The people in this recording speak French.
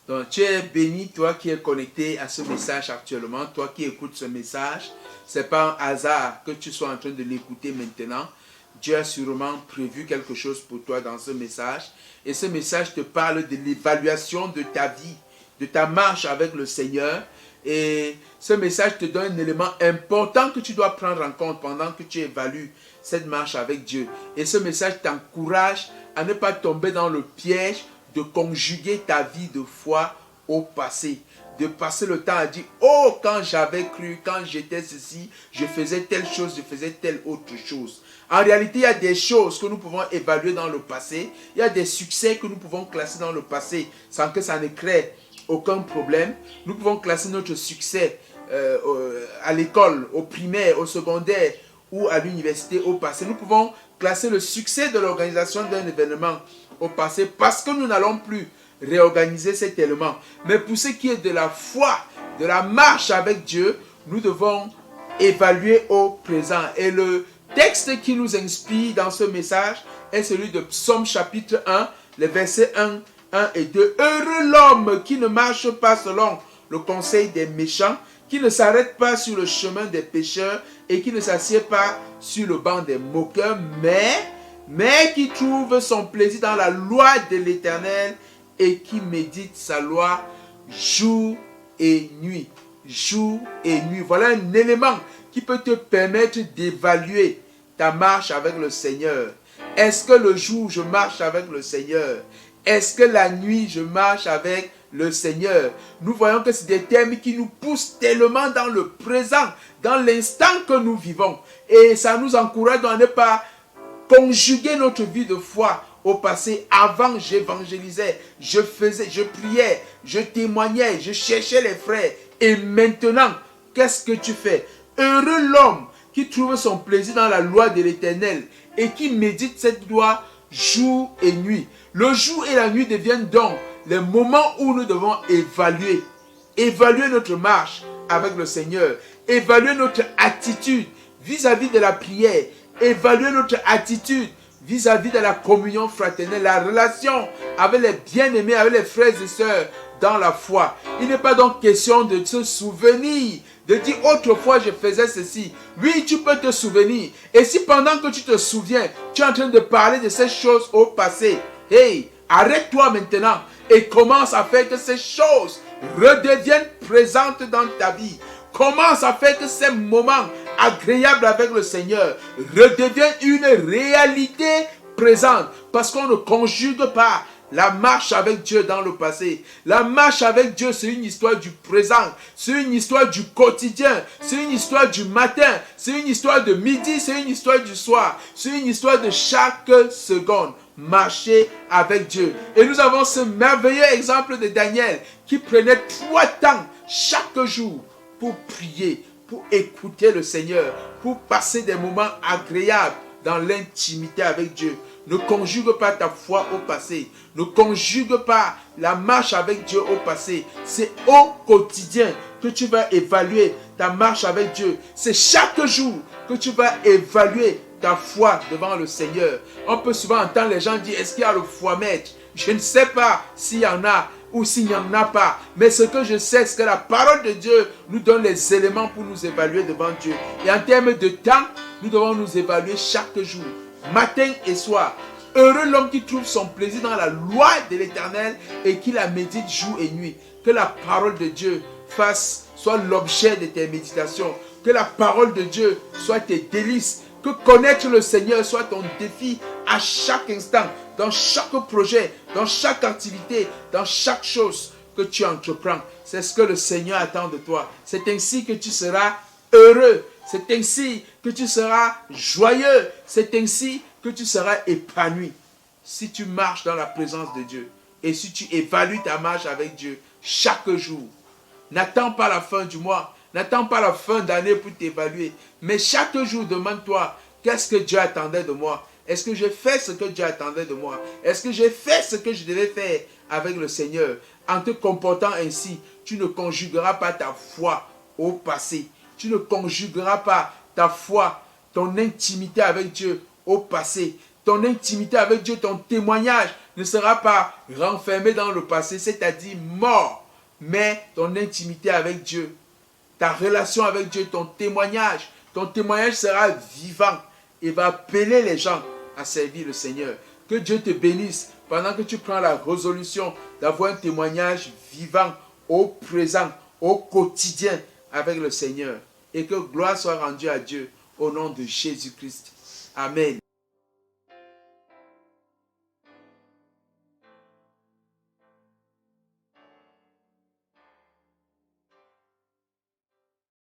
Donc, tu es béni, toi qui es connecté à ce message actuellement, toi qui écoutes ce message. Ce n'est pas un hasard que tu sois en train de l'écouter maintenant. Dieu a sûrement prévu quelque chose pour toi dans ce message. Et ce message te parle de l'évaluation de ta vie, de ta marche avec le Seigneur. Et ce message te donne un élément important que tu dois prendre en compte pendant que tu évalues cette marche avec Dieu. Et ce message t'encourage à ne pas tomber dans le piège de conjuguer ta vie de foi au passé. De passer le temps à dire, oh, quand j'avais cru, quand j'étais ceci, je faisais telle chose, je faisais telle autre chose. En réalité, il y a des choses que nous pouvons évaluer dans le passé. Il y a des succès que nous pouvons classer dans le passé sans que ça ne crée aucun problème. Nous pouvons classer notre succès à l'école, au primaire, au secondaire ou à l'université au passé. Nous pouvons classer le succès de l'organisation d'un événement au passé parce que nous n'allons plus réorganiser cet élément. Mais pour ce qui est de la foi, de la marche avec Dieu, nous devons évaluer au présent. Et le texte qui nous inspire dans ce message est celui de Psaume chapitre 1, les versets 1 et 2. Heureux l'homme qui ne marche pas selon le conseil des méchants, qui ne s'arrête pas sur le chemin des pécheurs et qui ne s'assied pas sur le banc des moqueurs, mais qui trouve son plaisir dans la loi de l'Éternel et qui médite sa loi jour et nuit. Jour et nuit. Voilà un élément qui peut te permettre d'évaluer ta marche avec le Seigneur. Est-ce que le jour, je marche avec le Seigneur? Est-ce que la nuit, je marche avec le Seigneur? Nous voyons que c'est des thèmes qui nous poussent tellement dans le présent, dans l'instant que nous vivons. Et ça nous encourage à ne pas conjuguer notre vie de foi au passé. Avant, j'évangélisais, je priais, je témoignais, je cherchais les frères. Et maintenant, qu'est-ce que tu fais? Heureux l'homme qui trouve son plaisir dans la loi de l'Éternel et qui médite cette loi jour et nuit. Le jour et la nuit deviennent donc les moments où nous devons évaluer notre marche avec le Seigneur, évaluer notre attitude vis-à-vis de la prière, évaluer notre attitude vis-à-vis de la communion fraternelle, la relation avec les bien-aimés, avec les frères et sœurs dans la foi. Il n'est pas donc question de se souvenir, de dire autrefois je faisais ceci. Oui, tu peux te souvenir. Et si pendant que tu te souviens, tu es en train de parler de ces choses au passé, hey, arrête-toi maintenant et commence à faire que ces choses redeviennent présentes dans ta vie. Commence à faire que ces moments agréables avec le Seigneur redeviennent une réalité présente. Parce qu'on ne conjugue pas la marche avec Dieu dans le passé. La marche avec Dieu, c'est une histoire du présent. C'est une histoire du quotidien. C'est une histoire du matin. C'est une histoire de midi. C'est une histoire du soir. C'est une histoire de chaque seconde. Marcher avec Dieu. Et nous avons ce merveilleux exemple de Daniel qui prenait 3 temps chaque jour pour prier, pour écouter le Seigneur, pour passer des moments agréables dans l'intimité avec Dieu. Ne conjugue pas ta foi au passé. Ne conjugue pas la marche avec Dieu au passé. C'est au quotidien que tu vas évaluer ta marche avec Dieu. C'est chaque jour que tu vas évaluer ta foi devant le Seigneur. On peut souvent entendre les gens dire, est-ce qu'il y a le foi-mètre? Je ne sais pas s'il y en a ou s'il n'y en a pas. Mais ce que je sais, c'est que la parole de Dieu nous donne les éléments pour nous évaluer devant Dieu. Et en termes de temps, nous devons nous évaluer chaque jour, matin et soir. Heureux l'homme qui trouve son plaisir dans la loi de l'Éternel et qui la médite jour et nuit. Que la parole de Dieu soit l'objet de tes méditations. Que la parole de Dieu soit tes délices. Que connaître le Seigneur soit ton défi à chaque instant, dans chaque projet, dans chaque activité, dans chaque chose que tu entreprends. C'est ce que le Seigneur attend de toi. C'est ainsi que tu seras heureux. C'est ainsi que tu seras joyeux. C'est ainsi que tu seras épanoui. Si tu marches dans la présence de Dieu et si tu évalues ta marche avec Dieu chaque jour, n'attends pas la fin du mois. N'attends pas la fin d'année pour t'évaluer. Mais chaque jour, demande-toi, qu'est-ce que Dieu attendait de moi? Est-ce que j'ai fait ce que Dieu attendait de moi? Est-ce que j'ai fait ce que je devais faire avec le Seigneur? En te comportant ainsi, tu ne conjugueras pas ta foi au passé. Tu ne conjugueras pas ta foi, ton intimité avec Dieu au passé. ton intimité avec Dieu, ton témoignage ne sera pas renfermé dans le passé, c'est-à-dire mort, mais ton intimité avec Dieu, ta relation avec Dieu, ton témoignage sera vivant et va appeler les gens à servir le Seigneur. Que Dieu te bénisse pendant que tu prends la résolution d'avoir un témoignage vivant au présent, au quotidien avec le Seigneur. Et que gloire soit rendue à Dieu au nom de Jésus-Christ. Amen.